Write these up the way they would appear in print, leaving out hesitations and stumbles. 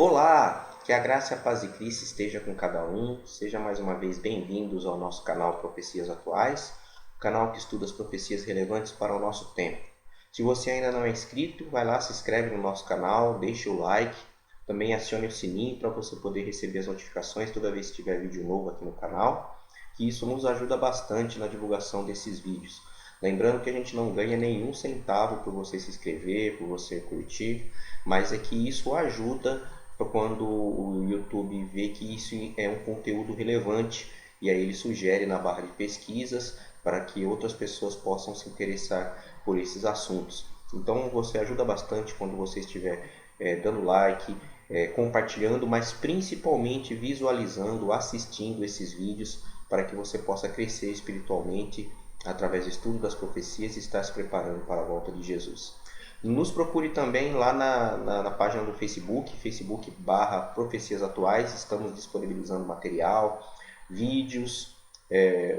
Olá, que a graça e a paz de Cristo esteja com cada um. Sejam mais uma vez bem-vindos ao nosso canal Profecias Atuais, o canal que estuda as profecias relevantes para o nosso tempo. Se você ainda não é inscrito, vai lá, se inscreve no nosso canal, deixa o like, também acione o sininho para você poder receber as notificações toda vez que tiver vídeo novo aqui no canal, que isso nos ajuda bastante na divulgação desses vídeos. Lembrando que a gente não ganha nenhum centavo por você se inscrever, por você curtir, mas é que isso ajuda quando o YouTube vê que isso é um conteúdo relevante e aí ele sugere na barra de pesquisas para que outras pessoas possam se interessar por esses assuntos. Então você ajuda bastante quando você estiver dando like, compartilhando, mas principalmente visualizando, assistindo esses vídeos para que você possa crescer espiritualmente através do estudo das profecias e estar se preparando para a volta de Jesus. Nos procure também lá na página do Facebook/Profecias Atuais. Estamos disponibilizando material, vídeos,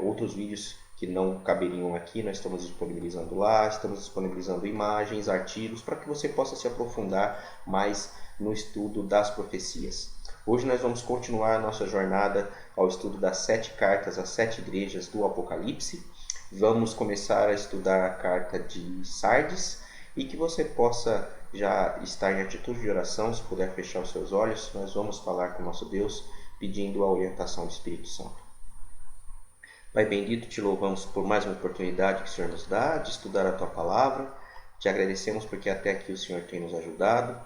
outros vídeos que não caberiam aqui, nós estamos disponibilizando lá. Estamos disponibilizando imagens, artigos, para que você possa se aprofundar mais no estudo das profecias. Hoje nós vamos continuar a nossa jornada ao estudo das 7 cartas às 7 igrejas do Apocalipse. Vamos começar a estudar a carta de Sardes, e que você possa já estar em atitude de oração. Se puder fechar os seus olhos, nós vamos falar com o nosso Deus, pedindo a orientação do Espírito Santo. Pai bendito, te louvamos por mais uma oportunidade que o Senhor nos dá de estudar a Tua Palavra. Te agradecemos porque até aqui o Senhor tem nos ajudado,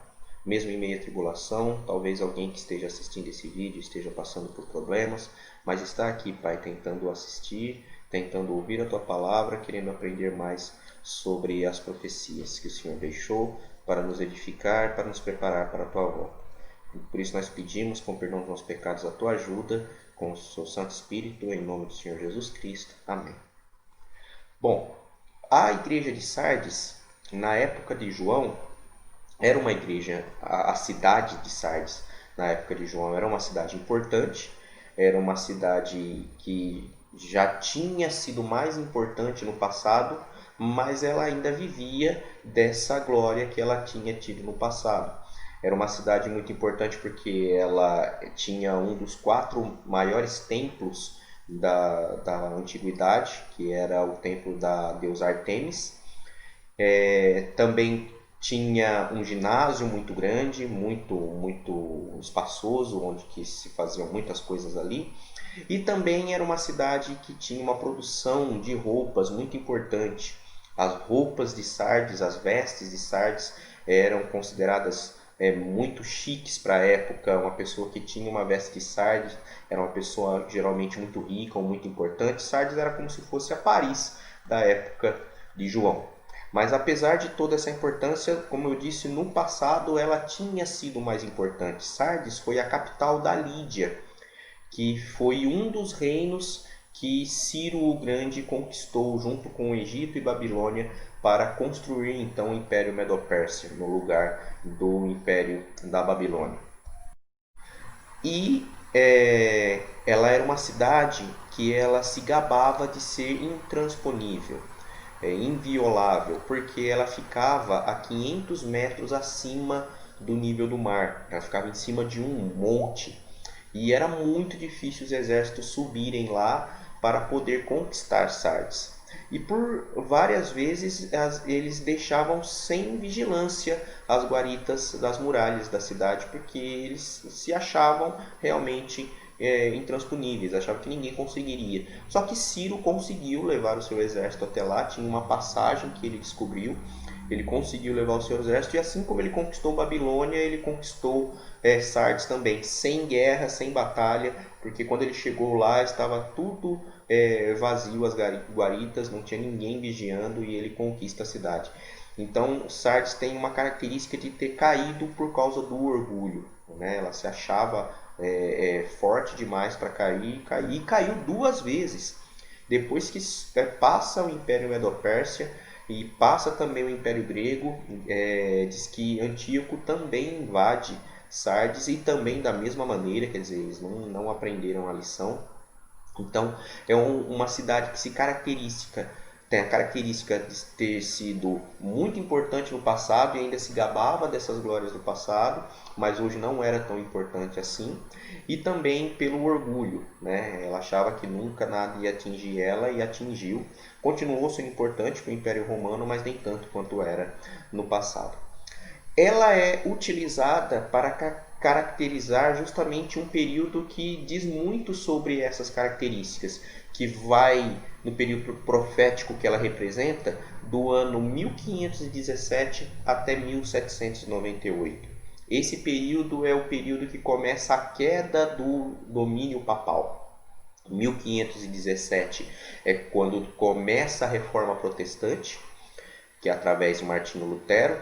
mesmo em meio à tribulação. Talvez alguém que esteja assistindo esse vídeo esteja passando por problemas, mas está aqui, Pai, tentando assistir, tentando ouvir a Tua Palavra, querendo aprender mais sobre as profecias que o Senhor deixou para nos edificar, para nos preparar para a Tua volta. Por isso nós pedimos, com perdão dos nossos pecados, a Tua ajuda, com o Seu Santo Espírito, em nome do Senhor Jesus Cristo. Amém. Bom, a igreja de Sardes, na época de João, era uma igreja, a cidade de Sardes, na época de João, era uma cidade importante, era uma cidade que já tinha sido mais importante no passado, mas ela ainda vivia dessa glória que ela tinha tido no passado. Era uma cidade muito importante porque ela tinha um dos 4 maiores templos da antiguidade, que era o templo da deusa Artemis. Também tinha um ginásio muito grande, muito espaçoso, onde que se faziam muitas coisas ali. E também era uma cidade que tinha uma produção de roupas muito importante. As roupas de Sardes, as vestes de Sardes eram consideradas muito chiques para a época. Uma pessoa que tinha uma veste de Sardes era uma pessoa geralmente muito rica ou muito importante. Sardes era como se fosse a Paris da época de João. Mas apesar de toda essa importância, como eu disse, no passado ela tinha sido mais importante. Sardes foi a capital da Lídia, que foi um dos reinos que Ciro o Grande conquistou junto com o Egito e Babilônia para construir então o Império Medo-Pérsia no lugar do Império da Babilônia. E ela era uma cidade que ela se gabava de ser intransponível, inviolável, porque ela ficava a 500 metros acima do nível do mar. Ela ficava em cima de um monte e era muito difícil os exércitos subirem lá para poder conquistar Sardes. E por várias vezes eles deixavam sem vigilância as guaritas das muralhas da cidade, porque eles se achavam realmente intransponíveis, achavam que ninguém conseguiria. Só que Ciro conseguiu levar o seu exército até lá, tinha uma passagem que ele descobriu, ele conseguiu levar o seu exército, e assim como ele conquistou Babilônia, ele conquistou Sardes também, sem guerra, sem batalha, porque quando ele chegou lá estava tudo vazio, as guaritas, não tinha ninguém vigiando, e ele conquista a cidade. Então Sardes tem uma característica de ter caído por causa do orgulho, né? Ela se achava forte demais para cair, e caiu 2 vezes. Depois que passa o Império Medo-Pérsia e passa também o Império Grego, diz que Antíoco também invade Sardes, e também da mesma maneira, quer dizer, eles não aprenderam a lição. Então é uma cidade que se caracteriza tem a característica de ter sido muito importante no passado e ainda se gabava dessas glórias do passado, mas hoje não era tão importante assim. E também pelo orgulho, né? Ela achava que nunca nada ia atingir ela e atingiu. Continuou sendo importante para o Império Romano, mas nem tanto quanto era no passado. Ela é utilizada para caracterizar justamente um período que diz muito sobre essas características, que vai no período profético que ela representa, do ano 1517 até 1798. Esse período é o período que começa a queda do domínio papal. 1517 é quando começa a Reforma Protestante, que é através de Martinho Lutero,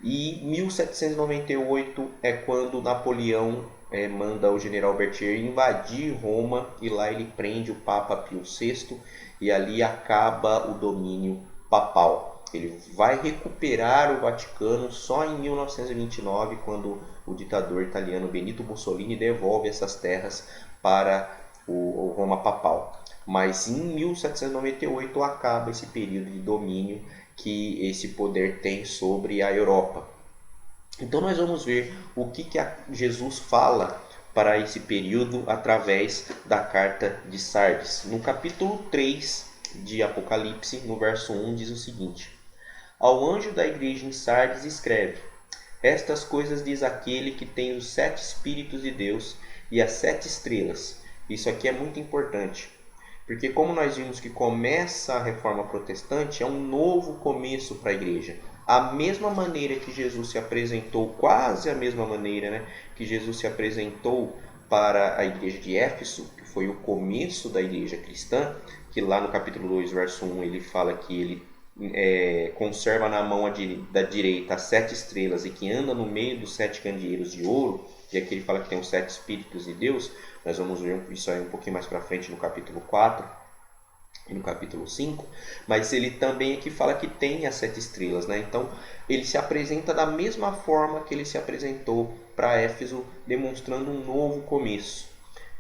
e 1798 é quando Napoleão manda o general Berthier invadir Roma, e lá ele prende o Papa Pio VI e ali acaba o domínio papal. Ele vai recuperar o Vaticano só em 1929, quando o ditador italiano Benito Mussolini devolve essas terras para o Roma papal. Mas em 1798 acaba esse período de domínio que esse poder tem sobre a Europa. Então nós vamos ver o que Jesus fala para esse período através da carta de Sardes. No capítulo 3 de Apocalipse, no verso 1, diz o seguinte: Ao anjo da igreja em Sardes escreve: Estas coisas diz aquele que tem os 7 Espíritos de Deus e as 7 estrelas. Isso aqui é muito importante, porque como nós vimos que começa a Reforma Protestante, é um novo começo para a igreja. A mesma maneira que Jesus se apresentou, quase a mesma maneira, né, que Jesus se apresentou para a igreja de Éfeso, que foi o começo da igreja cristã, que lá no capítulo 2, verso 1, ele fala que ele conserva na mão da direita as 7 estrelas e que anda no meio dos 7 candeeiros de ouro, e aqui ele fala que tem os 7 Espíritos de Deus. Nós vamos ver isso aí um pouquinho mais para frente no capítulo 4 e no capítulo 5, mas ele também aqui fala que tem as 7 estrelas, né? Então ele se apresenta da mesma forma que ele se apresentou para Éfeso, demonstrando um novo começo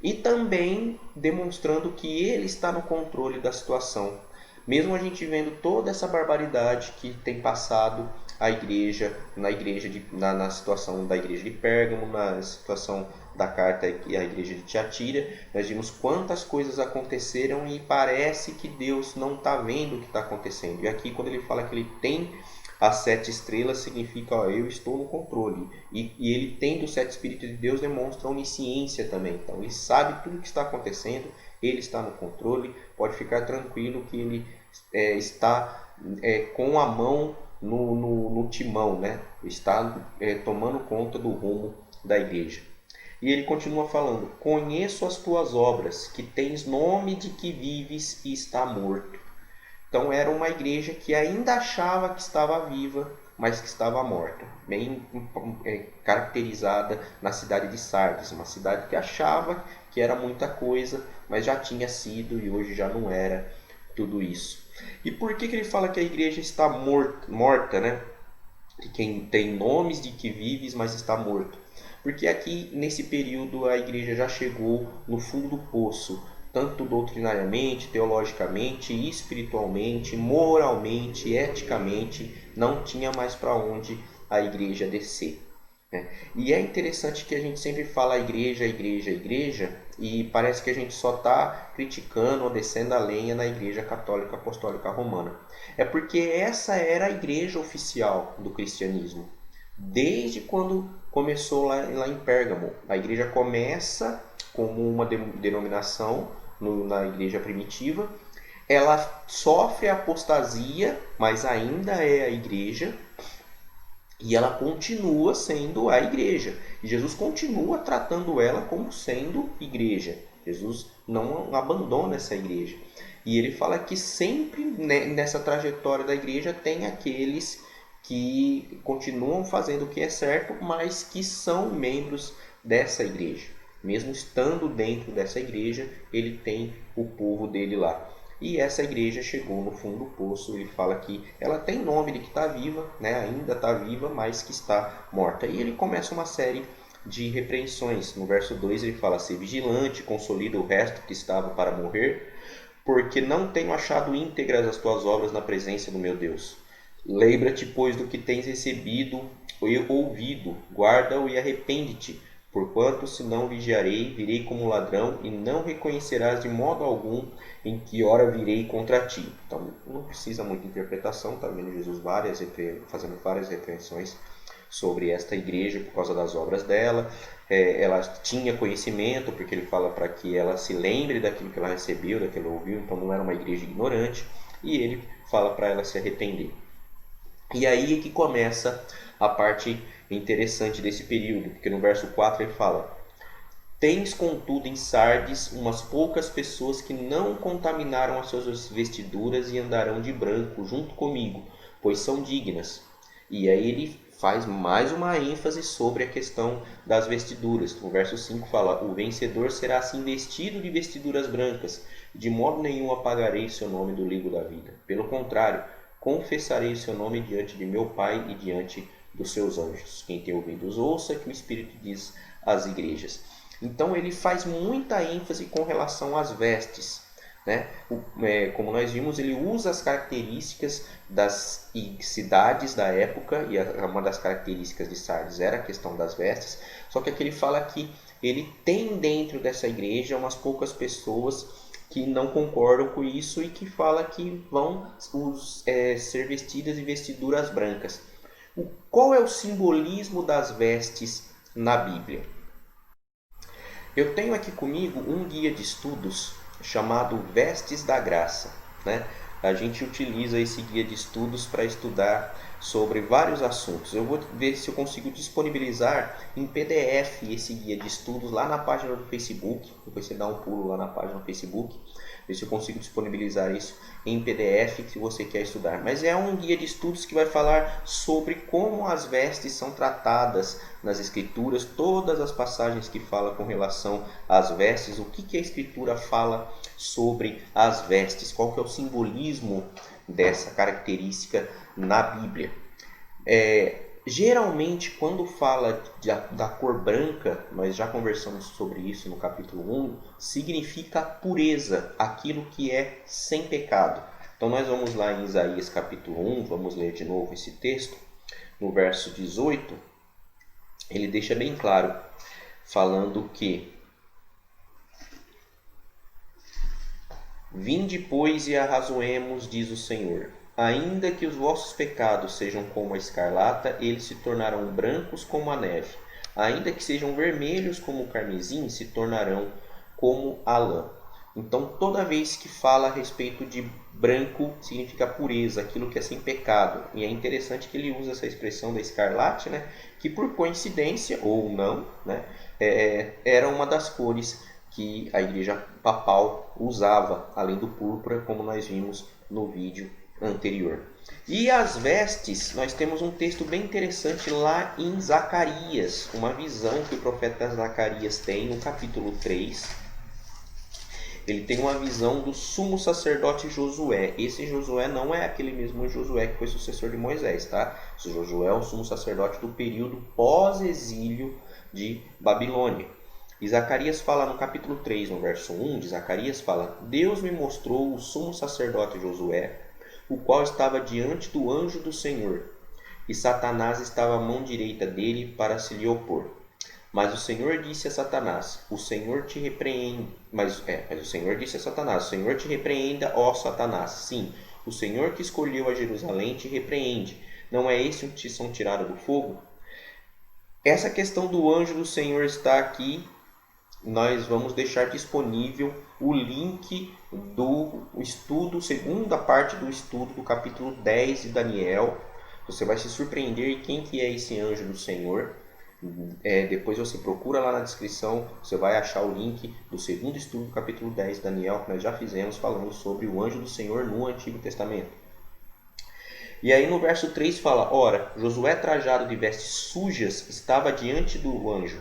e também demonstrando que ele está no controle da situação. Mesmo a gente vendo toda essa barbaridade que tem passado a igreja, na situação da igreja de Pérgamo, na situação da carta à igreja de Tiatira, nós vimos quantas coisas aconteceram e parece que Deus não está vendo o que está acontecendo. E aqui quando ele fala que ele tem as 7 estrelas, significa, eu estou no controle. E ele tendo os 7 Espíritos de Deus demonstra onisciência também. Então ele sabe tudo o que está acontecendo, ele está no controle, pode ficar tranquilo que ele está com a mão no timão, né? Está tomando conta do rumo da igreja. E ele continua falando: Conheço as tuas obras, que tens nome de que vives e está morto. Então era uma igreja que ainda achava que estava viva, mas que estava morta. Bem caracterizada na cidade de Sardes, uma cidade que achava que era muita coisa, mas já tinha sido e hoje já não era tudo isso. E por que ele fala que a igreja está morta, né? De quem tem nomes de que vives, mas está morto. Porque aqui, nesse período, a igreja já chegou no fundo do poço, tanto doutrinariamente, teologicamente, espiritualmente, moralmente, eticamente, não tinha mais para onde a igreja descer. E é interessante que a gente sempre fala igreja, igreja, igreja, e parece que a gente só está criticando ou descendo a lenha na Igreja Católica Apostólica Romana. É porque essa era a igreja oficial do cristianismo. Desde quando começou lá em Pérgamo. A igreja começa como uma denominação na igreja primitiva. Ela sofre a apostasia, mas ainda é a igreja. E ela continua sendo a igreja. E Jesus continua tratando ela como sendo igreja. Jesus não abandona essa igreja. E ele fala que sempre nessa trajetória da igreja tem aqueles que continuam fazendo o que é certo, mas que são membros dessa igreja. Mesmo estando dentro dessa igreja, ele tem o povo dele lá. E essa igreja chegou no fundo do poço. Ele fala que ela tem nome de que está viva, né? Ainda está viva, mas que está morta. E ele começa uma série de repreensões. No verso 2 ele fala: ser vigilante, consolida o resto que estava para morrer, porque não tenho achado íntegras as tuas obras na presença do meu Deus. Lembra-te, pois, do que tens recebido e ouvido, guarda-o e arrepende-te, porquanto, se não vigiarei, virei como ladrão, e não reconhecerás de modo algum em que hora virei contra ti. Então, não precisa muita interpretação, está vendo Jesus fazendo várias reflexões sobre esta igreja por causa das obras dela. Ela tinha conhecimento, porque ele fala para que ela se lembre daquilo que ela recebeu, daquilo que ela ouviu, então não era uma igreja ignorante, e ele fala para ela se arrepender. E aí é que começa a parte interessante desse período, porque no verso 4 ele fala: Tens, contudo, em Sardes umas poucas pessoas que não contaminaram as suas vestiduras e andarão de branco junto comigo, pois são dignas. E aí ele faz mais uma ênfase sobre a questão das vestiduras. No verso 5 fala: O vencedor será assim vestido de vestiduras brancas, de modo nenhum apagarei seu nome do livro da vida. Pelo contrário, confessarei o seu nome diante de meu Pai e diante dos seus anjos. Quem tem ouvidos, ouça que o Espírito diz às igrejas. Então ele faz muita ênfase com relação às vestes, né? Como nós vimos, ele usa as características das cidades da época, e uma das características de Sardes era a questão das vestes, só que aqui ele fala que ele tem dentro dessa igreja umas poucas pessoas que não concordam com isso e que fala que vão ser vestidas de vestiduras brancas. Qual é o simbolismo das vestes na Bíblia? Eu tenho aqui comigo um guia de estudos chamado Vestes da Graça, né? A gente utiliza esse guia de estudos para estudar sobre vários assuntos. Eu vou ver se eu consigo disponibilizar em PDF esse guia de estudos lá na página do Facebook. Depois você dá um pulo lá na página do Facebook, ver se eu consigo disponibilizar isso em PDF se você quer estudar. Mas é um guia de estudos que vai falar sobre como as vestes são tratadas nas Escrituras, todas as passagens que falam com relação às vestes, o que a Escritura fala sobre as vestes, qual que é o simbolismo dessa característica na Bíblia. Geralmente, quando fala da cor branca, nós já conversamos sobre isso no capítulo 1, significa pureza, aquilo que é sem pecado. Então nós vamos lá em Isaías capítulo 1, vamos ler de novo esse texto, no verso 18, ele deixa bem claro, falando que: Vinde, pois, e arrazoemos, diz o Senhor. Ainda que os vossos pecados sejam como a escarlata, eles se tornarão brancos como a neve. Ainda que sejam vermelhos como o carmesim, se tornarão como a lã. Então, toda vez que fala a respeito de branco, significa pureza, aquilo que é sem pecado. E é interessante que ele usa essa expressão da escarlate, né? Que por coincidência, ou não, né? Era uma das cores que a igreja papal usava, além do púrpura, como nós vimos no vídeo anterior. E as vestes, nós temos um texto bem interessante lá em Zacarias, uma visão que o profeta Zacarias tem no capítulo 3. Ele tem uma visão do sumo sacerdote Josué. Esse Josué não é aquele mesmo Josué que foi sucessor de Moisés, tá? Esse Josué é o sumo sacerdote do período pós-exílio de Babilônia. E Zacarias fala no capítulo 3, no verso 1 de Zacarias, fala: Deus me mostrou o sumo sacerdote Josué, o qual estava diante do anjo do Senhor, e Satanás estava à mão direita dele para se lhe opor. Mas o Senhor disse a Satanás: O Senhor te repreende. Mas o Senhor disse a Satanás: O Senhor te repreenda, ó Satanás. Sim, o Senhor que escolheu a Jerusalém te repreende. Não é esse um tição tirado do fogo? Essa questão do anjo do Senhor está aqui. Nós vamos deixar disponível o link do estudo, segunda parte do estudo do capítulo 10 de Daniel. Você vai se surpreender quem que é esse anjo do Senhor. Depois você procura lá na descrição, você vai achar o link do segundo estudo do capítulo 10 de Daniel, que nós já fizemos, falando sobre o anjo do Senhor no Antigo Testamento. E aí no verso 3 fala: Ora, Josué trajado de vestes sujas estava diante do anjo.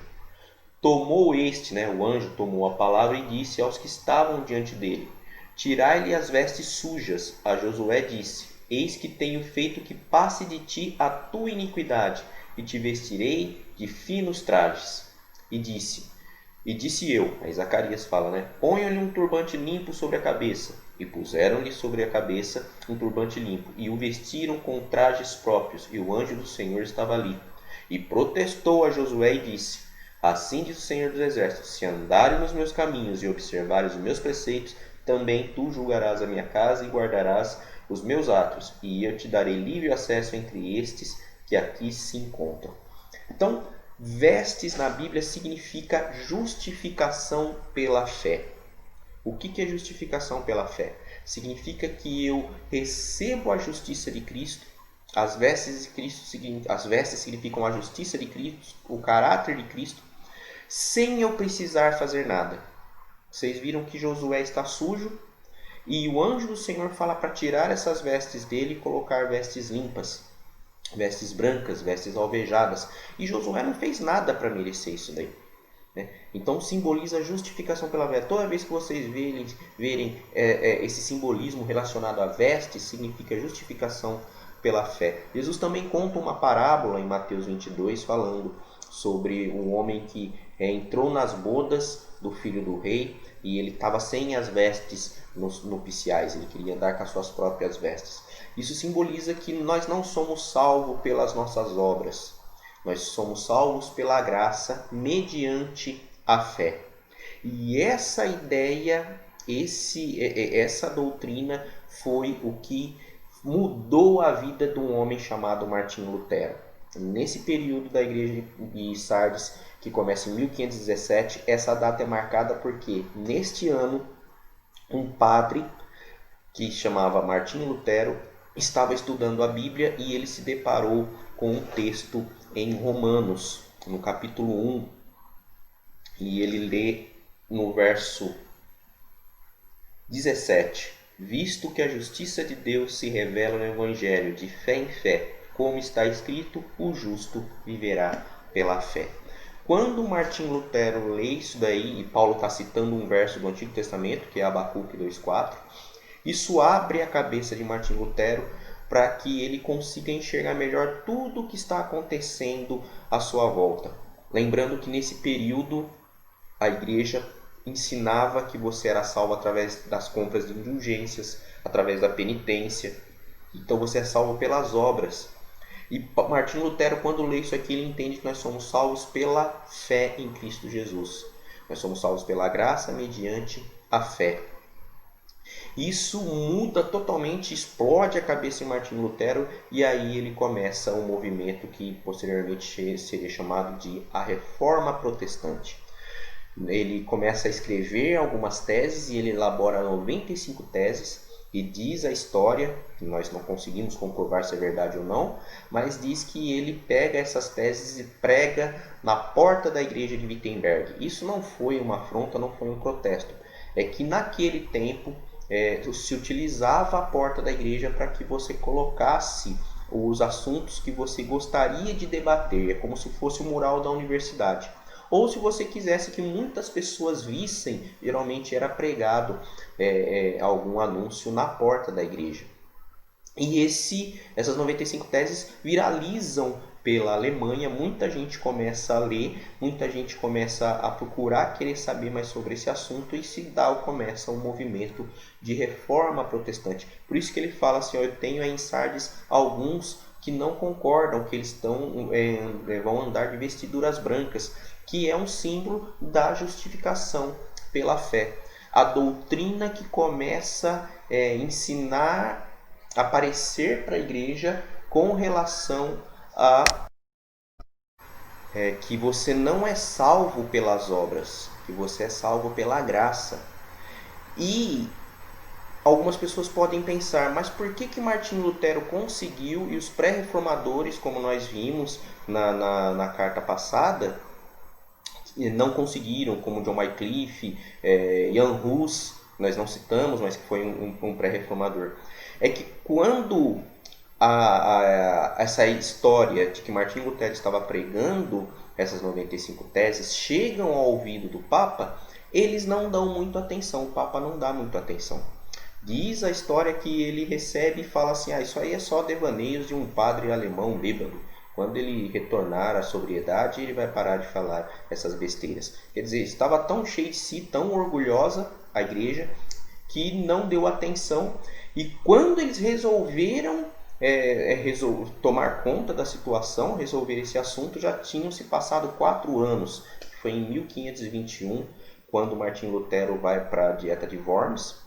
Tomou este, o anjo tomou a palavra e disse aos que estavam diante dele: Tirai-lhe as vestes sujas. A Josué disse: Eis que tenho feito que passe de ti a tua iniquidade, e te vestirei de finos trajes. E disse eu, aí Zacarias fala, Ponham-lhe um turbante limpo sobre a cabeça. E puseram-lhe sobre a cabeça um turbante limpo, e o vestiram com trajes próprios, e o anjo do Senhor estava ali. E protestou a Josué e disse: Assim diz o Senhor dos Exércitos: se andares nos meus caminhos e observares os meus preceitos, também tu julgarás a minha casa e guardarás os meus atos, e eu te darei livre acesso entre estes que aqui se encontram. Então, vestes na Bíblia significa justificação pela fé. O que é justificação pela fé? Significa que eu recebo a justiça de Cristo. As vestes significam a justiça de Cristo, o caráter de Cristo, sem eu precisar fazer nada. Vocês viram que Josué está sujo e o anjo do Senhor fala para tirar essas vestes dele e colocar vestes limpas, vestes brancas, vestes alvejadas. E Josué não fez nada para merecer isso daí. Então simboliza a justificação pela fé. Toda vez que vocês verem esse simbolismo relacionado a vestes, significa justificação pela fé. Jesus também conta uma parábola em Mateus 22 falando sobre um homem que entrou nas bodas do filho do rei e ele estava sem as vestes nupciais, ele queria andar com as suas próprias vestes. Isso simboliza que nós não somos salvos pelas nossas obras. Nós somos salvos pela graça mediante a fé. E essa ideia, essa doutrina foi o que mudou a vida de um homem chamado Martinho Lutero. Nesse período da igreja de Sardes, que começa em 1517, essa data é marcada porque neste ano um padre que chamava Martinho Lutero estava estudando a Bíblia e ele se deparou com um texto em Romanos, no capítulo 1, e ele lê no verso 17: visto que a justiça de Deus se revela no Evangelho de fé em fé, como está escrito, o justo viverá pela fé. Quando Martinho Lutero lê isso daí, e Paulo está citando um verso do Antigo Testamento, que é Abacuque 2,4, isso abre a cabeça de Martinho Lutero para que ele consiga enxergar melhor tudo o que está acontecendo à sua volta. Lembrando que nesse período a igreja ensinava que você era salvo através das compras de indulgências, através da penitência. Então você é salvo pelas obras. E Martinho Lutero, quando lê isso aqui, ele entende que nós somos salvos pela fé em Cristo Jesus. Nós somos salvos pela graça mediante a fé. Isso muda totalmente, explode a cabeça de Martinho Lutero e aí ele começa um movimento que posteriormente seria chamado de a Reforma Protestante. Ele começa a escrever algumas teses e ele elabora 95 teses e diz a história, que nós não conseguimos comprovar se é verdade ou não, mas diz que ele pega essas teses e prega na porta da igreja de Wittenberg. Isso não foi uma afronta, não foi um protesto. É que naquele tempo se utilizava a porta da igreja para que você colocasse os assuntos que você gostaria de debater. É como se fosse o mural da universidade. Ou se você quisesse que muitas pessoas vissem, geralmente era pregado algum anúncio na porta da igreja. E essas 95 teses viralizam pela Alemanha, muita gente começa a ler, muita gente começa a procurar querer saber mais sobre esse assunto e começa um movimento de reforma protestante. Por isso que ele fala assim, eu tenho aí em Sardes alguns que não concordam, que eles vão andar de vestiduras brancas, que é um símbolo da justificação pela fé. A doutrina que começa a ensinar, a aparecer para a igreja com relação a que você não é salvo pelas obras, que você é salvo pela graça. E algumas pessoas podem pensar, mas por que Martinho Lutero conseguiu e os pré-reformadores, como nós vimos na carta passada, não conseguiram, como John Wycliffe, Jan Hus, nós não citamos, mas que foi um pré-reformador. É que quando essa história de que Martinho Lutero estava pregando essas 95 teses chegam ao ouvido do Papa, eles não dão muito atenção, o Papa não dá muito atenção. Diz a história que ele recebe e fala assim, isso aí é só devaneios de um padre alemão bêbado. Quando ele retornar à sobriedade, ele vai parar de falar essas besteiras. Quer dizer, estava tão cheio de si, tão orgulhosa a igreja, que não deu atenção, e quando eles resolveram tomar conta da situação, resolver esse assunto, já tinham se passado 4 anos, que foi em 1521, quando Martim Lutero vai para a Dieta de Worms,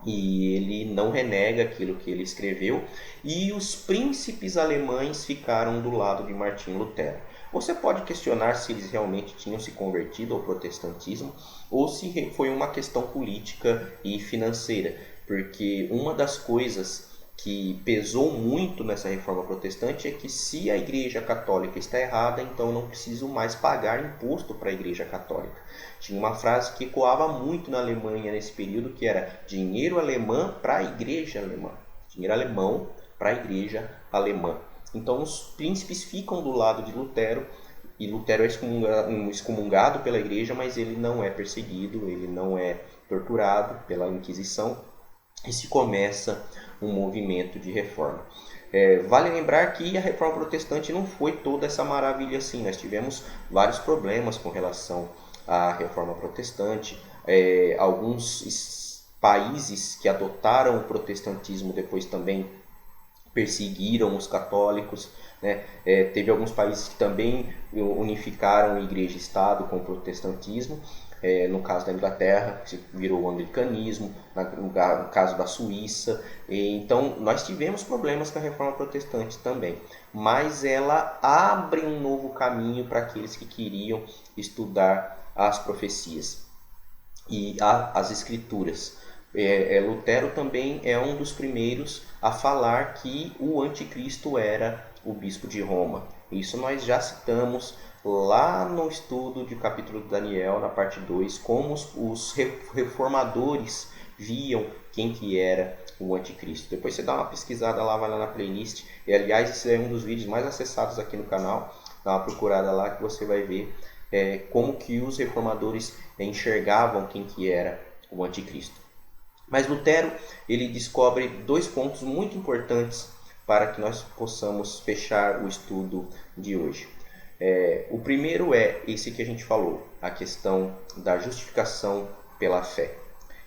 e ele não renega aquilo que ele escreveu, e os príncipes alemães ficaram do lado de Martim Lutero. Você pode questionar se eles realmente tinham se convertido ao protestantismo ou se foi uma questão política e financeira, porque uma das coisas que pesou muito nessa reforma protestante é que se a Igreja Católica está errada, então eu não preciso mais pagar imposto para a Igreja Católica. Tinha uma frase que ecoava muito na Alemanha nesse período, que era dinheiro alemão para a Igreja alemã. Dinheiro alemão para a Igreja alemã. Então os príncipes ficam do lado de Lutero, e Lutero é excomungado pela Igreja, mas ele não é perseguido, ele não é torturado pela Inquisição, e se começa um movimento de reforma. Vale lembrar que a reforma protestante não foi toda essa maravilha assim. Nós tivemos vários problemas com relação à reforma protestante. Alguns países que adotaram o protestantismo depois também perseguiram os católicos, né? Teve alguns países que também unificaram igreja e Estado com o protestantismo. No caso da Inglaterra, que virou o anglicanismo, no caso da Suíça. Então, nós tivemos problemas com a reforma protestante também, mas ela abre um novo caminho para aqueles que queriam estudar as profecias e as escrituras. Lutero também é um dos primeiros a falar que o anticristo era o bispo de Roma. Isso nós já citamos lá no estudo de capítulo de Daniel, na parte 2, como os reformadores viam quem que era o anticristo. Depois você dá uma pesquisada lá, vai lá na playlist. E aliás, esse é um dos vídeos mais acessados aqui no canal. Dá uma procurada lá que você vai ver como que os reformadores enxergavam quem que era o anticristo. Mas Lutero, ele descobre 2 pontos muito importantes para que nós possamos fechar o estudo de hoje. O primeiro é esse que a gente falou, a questão da justificação pela fé.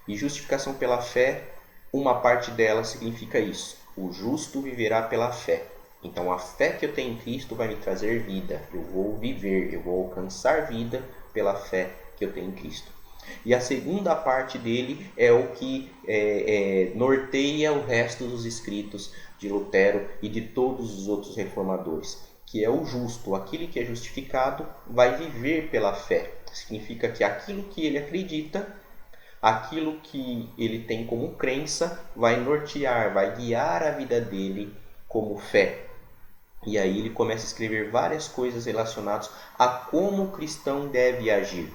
E justificação pela fé, uma parte dela significa isso: o justo viverá pela fé. Então a fé que eu tenho em Cristo vai me trazer vida, eu vou viver, eu vou alcançar vida pela fé que eu tenho em Cristo. E a segunda parte dele é o que norteia o resto dos escritos de Lutero e de todos os outros reformadores, que é o justo. Aquele que é justificado vai viver pela fé. Significa que aquilo que ele acredita, aquilo que ele tem como crença, vai nortear, vai guiar a vida dele como fé. E aí ele começa a escrever várias coisas relacionadas a como o cristão deve agir.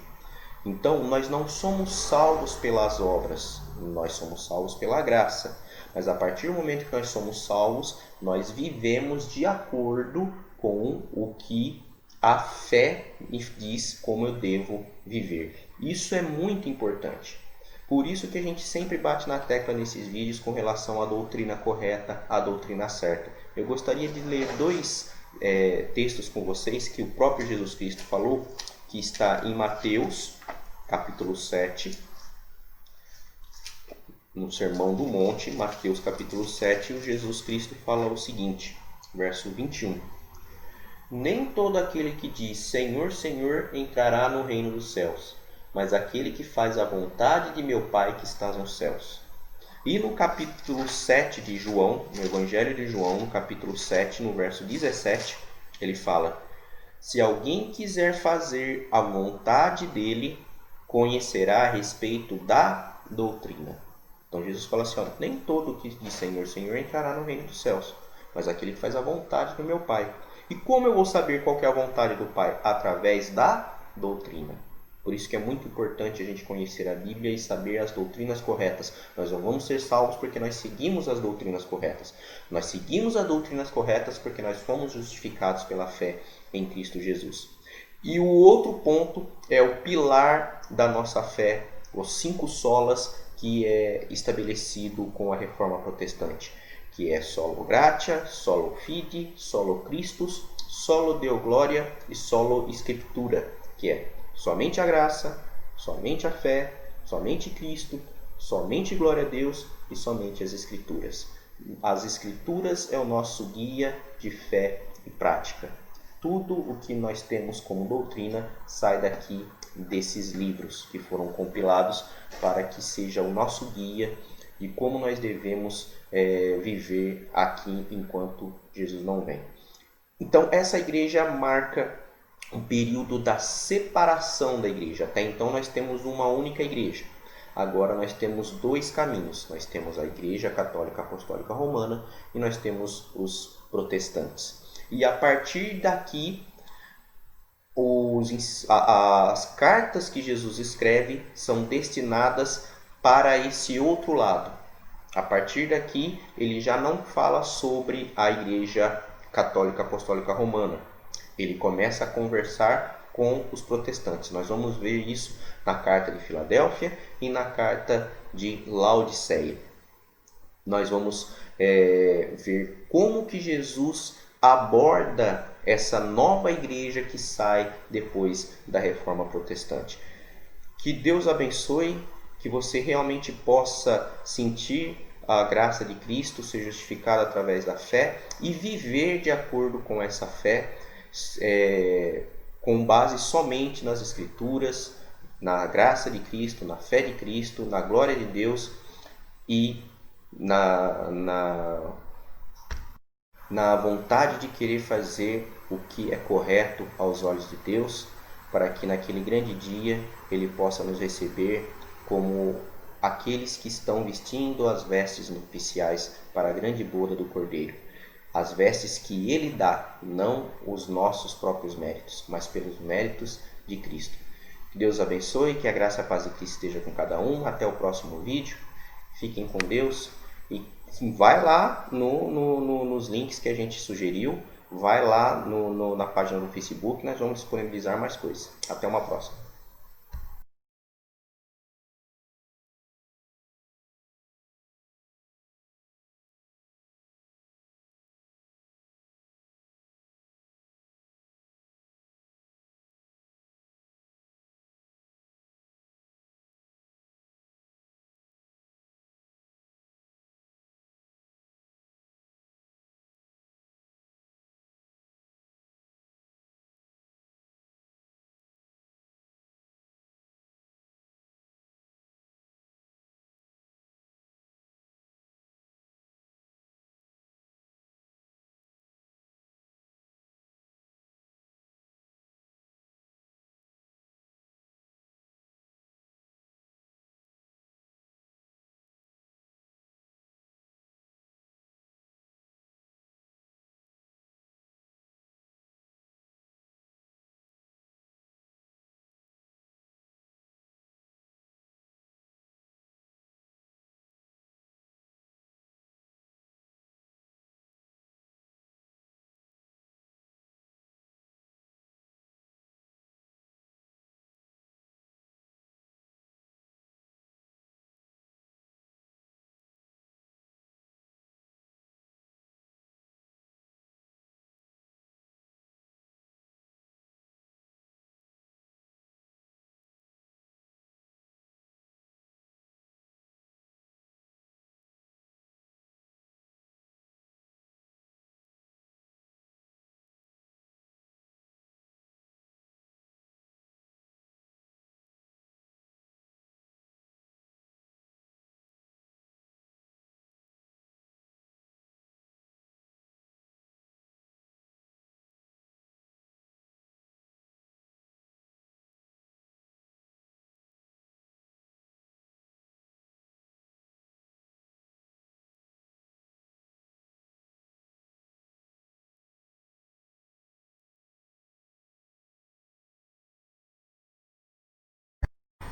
Então, nós não somos salvos pelas obras, nós somos salvos pela graça. Mas a partir do momento que nós somos salvos, nós vivemos de acordo com o que a fé me diz como eu devo viver. Isso é muito importante. Por isso que a gente sempre bate na tecla nesses vídeos com relação à doutrina correta, à doutrina certa. Eu gostaria de ler 2 textos com vocês que o próprio Jesus Cristo falou, que está em Mateus, capítulo 7, no Sermão do Monte, Mateus capítulo 7, o Jesus Cristo fala o seguinte, verso 21. Nem todo aquele que diz Senhor, Senhor entrará no reino dos céus, mas aquele que faz a vontade de meu Pai que está nos céus. E no capítulo 7 de João, no Evangelho de João, no capítulo 7, no verso 17, ele fala: se alguém quiser fazer a vontade dele, conhecerá a respeito da doutrina. Então Jesus fala assim, nem todo que diz Senhor, Senhor entrará no reino dos céus, mas aquele que faz a vontade do meu Pai. E como eu vou saber qual que é a vontade do Pai? Através da doutrina. Por isso que é muito importante a gente conhecer a Bíblia e saber as doutrinas corretas. Nós não vamos ser salvos porque nós seguimos as doutrinas corretas. Nós seguimos as doutrinas corretas porque nós fomos justificados pela fé em Cristo Jesus. E o outro ponto é o pilar da nossa fé, os 5 solas que é estabelecido com a Reforma Protestante, que é solo gratia, solo fide, solo Christus, solo Deo gloria e solo Scriptura, que é somente a graça, somente a fé, somente Cristo, somente glória a Deus e somente as Escrituras. As Escrituras é o nosso guia de fé e prática. Tudo o que nós temos como doutrina sai daqui desses livros que foram compilados para que seja o nosso guia de como nós devemos viver aqui enquanto Jesus não vem. Então essa igreja marca um período da separação da igreja. Até então nós temos uma única igreja. Agora nós temos dois caminhos. Nós temos a Igreja Católica Apostólica Romana e nós temos os protestantes. E a partir daqui, as cartas que Jesus escreve são destinadas para esse outro lado. A partir daqui, ele já não fala sobre a Igreja Católica Apostólica Romana. Ele começa a conversar com os protestantes. Nós vamos ver isso na carta de Filadélfia e na carta de Laodiceia. Nós vamos ver como que Jesus aborda essa nova igreja que sai depois da Reforma Protestante. Que Deus abençoe, que você realmente possa sentir a graça de Cristo, ser justificado através da fé e viver de acordo com essa fé, com base somente nas Escrituras, na graça de Cristo, na fé de Cristo, na glória de Deus e na vontade de querer fazer o que é correto aos olhos de Deus, para que naquele grande dia Ele possa nos receber como aqueles que estão vestindo as vestes nupciais para a grande boda do Cordeiro. As vestes que Ele dá, não os nossos próprios méritos, mas pelos méritos de Cristo. Que Deus abençoe, que a graça e a paz de Cristo esteja com cada um. Até o próximo vídeo. Fiquem com Deus. E vai lá nos links que a gente sugeriu. Vai lá na página do Facebook. Nós vamos disponibilizar mais coisas. Até uma próxima.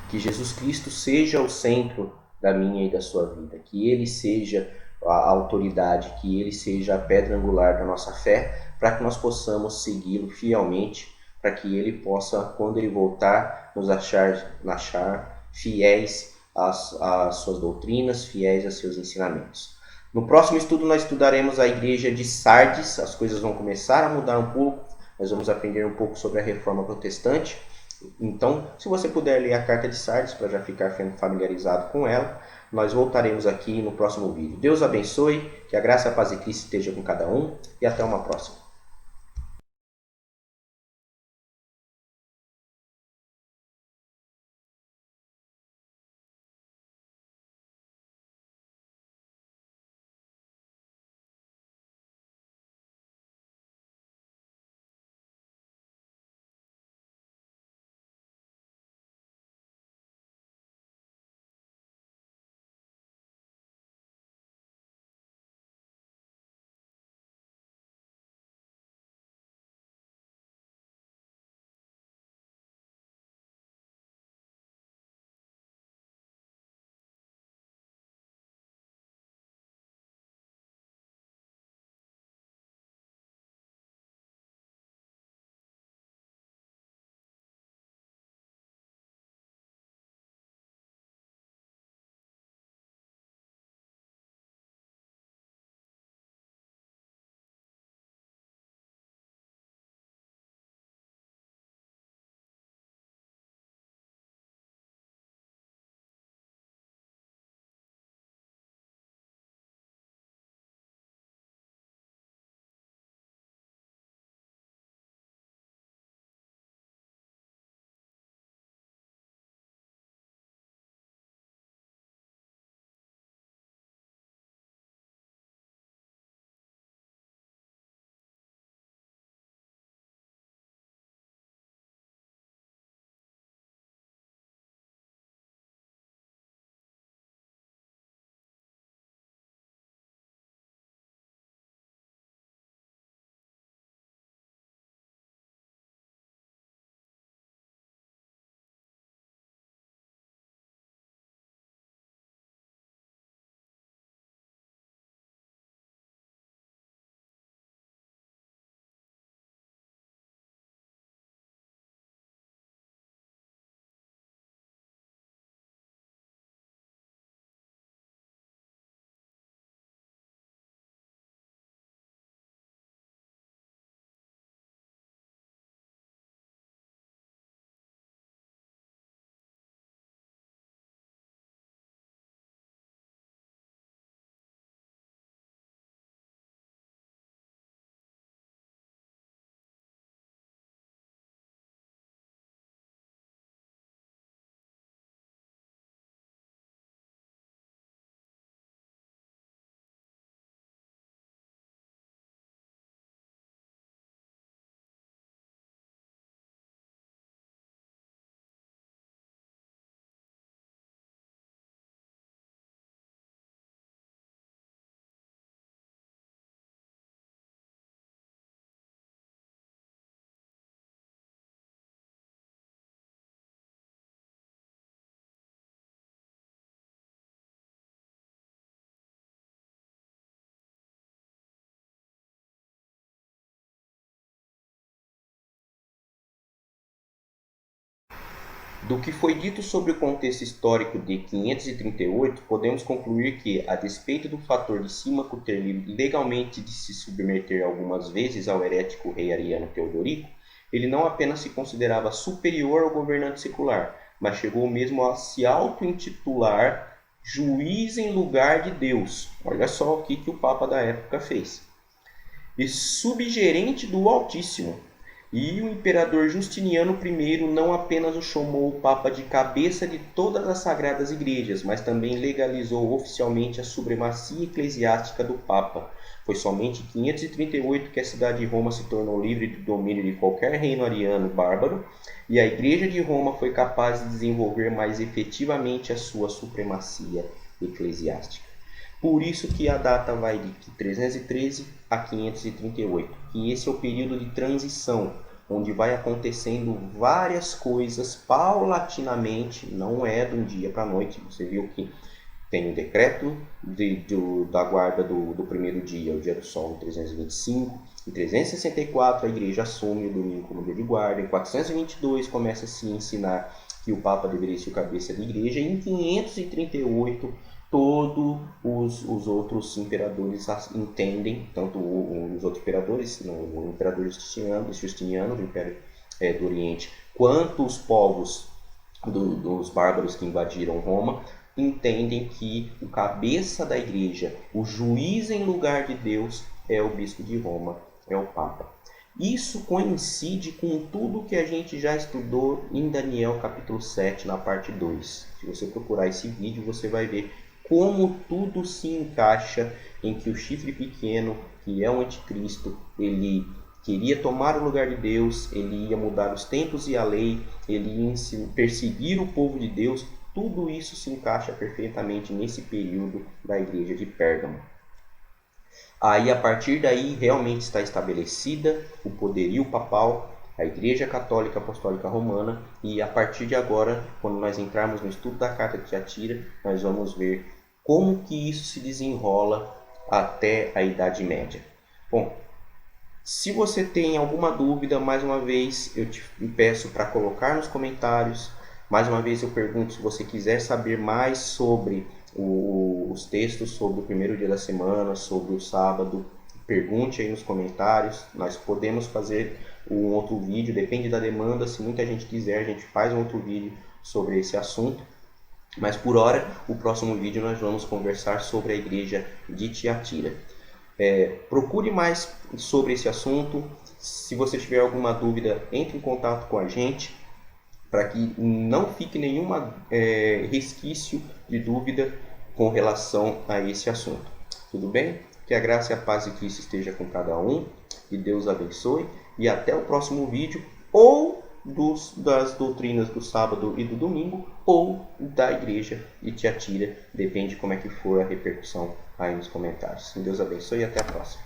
Que Jesus Cristo seja o centro da minha e da sua vida, que Ele seja a autoridade, que Ele seja a pedra angular da nossa fé, para que nós possamos segui-lo fielmente, para que Ele possa, quando Ele voltar, nos achar fiéis às suas doutrinas, fiéis aos seus ensinamentos. No próximo estudo nós estudaremos a igreja de Sardes, as coisas vão começar a mudar um pouco, nós vamos aprender um pouco sobre a Reforma Protestante, Então, se você puder ler a carta de Sardes para já ficar familiarizado com ela, nós voltaremos aqui no próximo vídeo. Deus abençoe, que a graça e a paz de Cristo esteja com cada um e até uma próxima. Do que foi dito sobre o contexto histórico de 538, podemos concluir que, a despeito do fator de Símaco ter legalmente de se submeter algumas vezes ao herético rei ariano Teodorico, ele não apenas se considerava superior ao governante secular, mas chegou mesmo a se auto-intitular juiz em lugar de Deus. Olha só o que o Papa da época fez. E subgerente do Altíssimo. E o imperador Justiniano I não apenas o chamou o Papa de cabeça de todas as sagradas igrejas, mas também legalizou oficialmente a supremacia eclesiástica do Papa. Foi somente em 538 que a cidade de Roma se tornou livre do domínio de qualquer reino ariano bárbaro, e a Igreja de Roma foi capaz de desenvolver mais efetivamente a sua supremacia eclesiástica. Por isso que a data vai de 313 a 538, que esse é o período de transição, onde vai acontecendo várias coisas paulatinamente, não é de um dia para a noite. Você viu que tem o decreto da guarda do primeiro dia, o dia do sol, em 325. Em 364 a igreja assume o domingo como dia de guarda. Em 422 começa a se ensinar que o Papa deveria ser o cabeça da igreja. E em 538 todos os outros imperadores entendem, tanto os outros imperadores, o imperador Justiniano do Império do Oriente, quanto os povos dos bárbaros que invadiram Roma, entendem que o cabeça da igreja, o juiz em lugar de Deus, é o bispo de Roma, é o Papa. Isso coincide com tudo que a gente já estudou em Daniel capítulo 7, na parte 2. Se você procurar esse vídeo, você vai ver como tudo se encaixa em que o chifre pequeno, que é o anticristo, ele queria tomar o lugar de Deus, ele ia mudar os tempos e a lei, ele ia perseguir o povo de Deus. Tudo isso se encaixa perfeitamente nesse período da igreja de Pérgamo. Aí, a partir daí, realmente está estabelecida o poderio papal, a Igreja Católica Apostólica Romana, e a partir de agora, quando nós entrarmos no estudo da Carta de Tiatira, nós vamos ver como que isso se desenrola até a Idade Média. Bom, se você tem alguma dúvida, mais uma vez eu te peço para colocar nos comentários. Mais uma vez eu pergunto, se você quiser saber mais sobre os textos, sobre o primeiro dia da semana, sobre o sábado, pergunte aí nos comentários. Nós podemos fazer um outro vídeo, depende da demanda. Se muita gente quiser, a gente faz um outro vídeo sobre esse assunto. Mas por hora, o próximo vídeo nós vamos conversar sobre a igreja de Tiatira. Procure mais sobre esse assunto. Se você tiver alguma dúvida, entre em contato com a gente, para que não fique nenhum resquício de dúvida com relação a esse assunto. Tudo bem? Que a graça e a paz de Cristo esteja com cada um, que Deus abençoe, e até o próximo vídeo, ou das doutrinas do sábado e do domingo, ou da igreja de Tiatira, depende de como é que for a repercussão aí nos comentários. Que Deus abençoe e até a próxima.